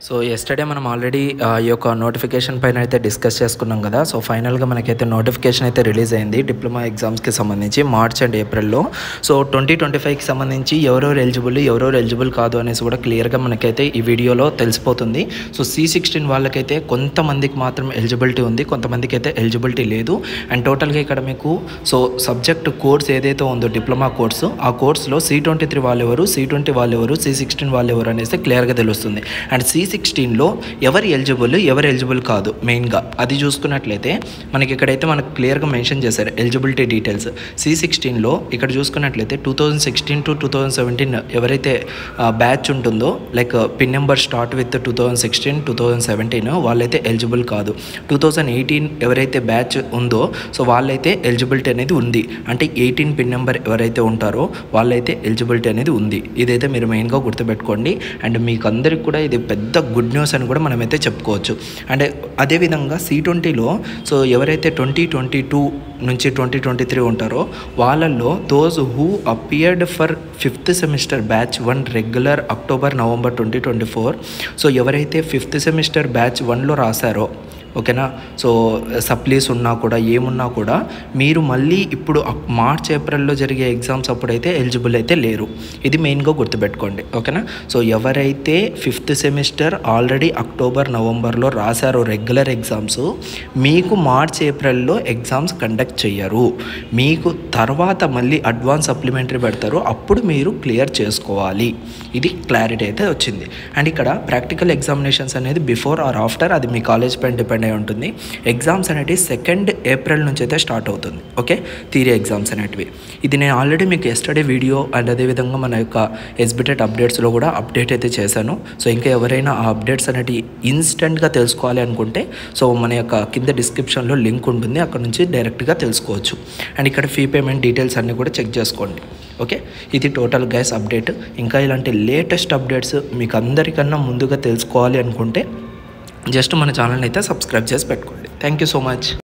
So yesterday మనం already ఈ యొక్క నోటిఫికేషన్ పైన అయితే డిస్కస్ చేసుకున్నాం కదా. సో ఫైనల్గా మనకైతే నోటిఫికేషన్ అయితే రిలీజ్ అయింది డిప్లొమా ఎగ్జామ్స్కి సంబంధించి మార్చ్ అండ్ ఏప్రిల్లో. సో 2025కి సంబంధించి ఎవరెవరు ఎలిజిబుల్ కాదు అనేసి కూడా క్లియర్గా మనకైతే ఈ వీడియోలో తెలిసిపోతుంది. సో C16 వాళ్ళకైతే కొంతమందికి మాత్రం ఎలిజిబిలిటీ ఉంది, కొంతమందికి అయితే ఎలిజిబిలిటీ లేదు. అండ్ టోటల్గా ఇక్కడ మీకు సో సబ్జెక్ట్ కోర్స్ ఏదైతే ఉందో డిప్లొమా కోర్సు, ఆ కోర్సులో C23 వాళ్ళెవరు, C20 వాళ్ళెవరు, C16 వాళ్ళెవరు అనేసి క్లియర్గా తెలుస్తుంది. అండ్ C16లో ఎవరు ఎలిజిబుల్ కాదు మెయిన్గా అది చూసుకున్నట్లయితే మనకి ఇక్కడైతే మనకు క్లియర్గా మెన్షన్ చేశారు ఎలిజిబిలిటీ డీటెయిల్స్. C16లో ఇక్కడ చూసుకున్నట్లయితే 2016 to 2017 ఎవరైతే బ్యాచ్ ఉంటుందో, like pin number start with 2016 2017 వాళ్ళైతే ఎలిజిబుల్ కాదు. 2018 ఎవరైతే బ్యాచ్ ఉందో సో వాళ్ళైతే ఎలిజిబిలిటీ అనేది ఉంది. అంటే 18 పిన్ నెంబర్ ఎవరైతే ఉంటారో వాళ్ళైతే ఎలిజిబిలిటీ అనేది ఉంది. ఇదైతే మీరు మెయిన్గా గుర్తుపెట్టుకోండి. అండ్ మీకు అందరికి కూడా ఇది పెద్ద గుడ్ న్యూస్ అని కూడా మనమైతే చెప్పుకోవచ్చు. అండ్ అదేవిధంగా C20లో సో ఎవరైతే 2022 నుంచి 2023 ఉంటారో వాళ్ళల్లో those who appeared for 5th semester batch 1 regular October November 2024, so ఎవరైతే 5th సెమిస్టర్ బ్యాచ్ 1లో రాశారో ఓకేనా, సో సప్లీస్ ఉన్నా కూడా ఏమున్నా కూడా మీరు మళ్ళీ ఇప్పుడు మార్చ్ ఏప్రిల్లో జరిగే ఎగ్జామ్స్ అప్పుడైతే ఎలిజిబుల్ అయితే లేరు. ఇది మెయిన్గా గుర్తుపెట్టుకోండి ఓకేనా. సో ఎవరైతే 5th సెమిస్టర్ ఆల్రెడీ అక్టోబర్ నవంబర్లో రాశారో రెగ్యులర్ ఎగ్జామ్స్, మీకు మార్చ్ ఏప్రిల్లో ఎగ్జామ్స్ కండక్ట్ చేయరు. మీకు తర్వాత మళ్ళీ అడ్వాన్స్ సప్లిమెంటరీ పెడతారు, అప్పుడు మీరు క్లియర్ చేసుకోవాలి. ఇది క్లారిటీ అయితే వచ్చింది. అండ్ ఇక్కడ ప్రాక్టికల్ ఎగ్జామినేషన్స్ అనేది బిఫోర్ ఆర్ ఆఫ్టర్ అది మీ కాలేజ్ పైన డిపెండ్ అయి ఉంటుంది. ఎగ్జామ్స్ అనేవి 2nd ఏప్రిల్ నుంచి అయితే స్టార్ట్ అవుతుంది. ఓకే, థియరీ ఎగ్జామ్స్ అనేటివి. ఇది నేను ఆల్రెడీ మీకు యెస్టర్డే వీడియో అండ్ అదేవిధంగా మన యొక్క SBTET అప్డేట్స్లో కూడా అప్డేట్ అయితే చేశాను. సో ఇంకా ఎవరైనా ఆ అప్డేట్స్ అనేవి ఇన్స్టెంట్గా తెలుసుకోవాలి అనుకుంటే సో మన యొక్క కింద డిస్క్రిప్షన్లో లింక్ ఉంటుంది, అక్కడ నుంచి డైరెక్ట్గా తెలుసుకోవచ్చు. అండ్ ఇక్కడ ఫీ పేమెంట్ డీటెయిల్స్ అన్నీ కూడా చెక్ చేసుకోండి. ఓకే, ఇది టోటల్ గైస్ అప్డేట్. ఇంకా ఇలాంటి లేటెస్ట్ అప్డేట్స్ మీకు అందరికన్నా ముందుగా తెలుసుకోవాలి అనుకుంటే జస్ట్ మన ఛానల్ని అయితే సబ్స్క్రైబ్ చేసి పెట్టుకోండి. Thank you so much.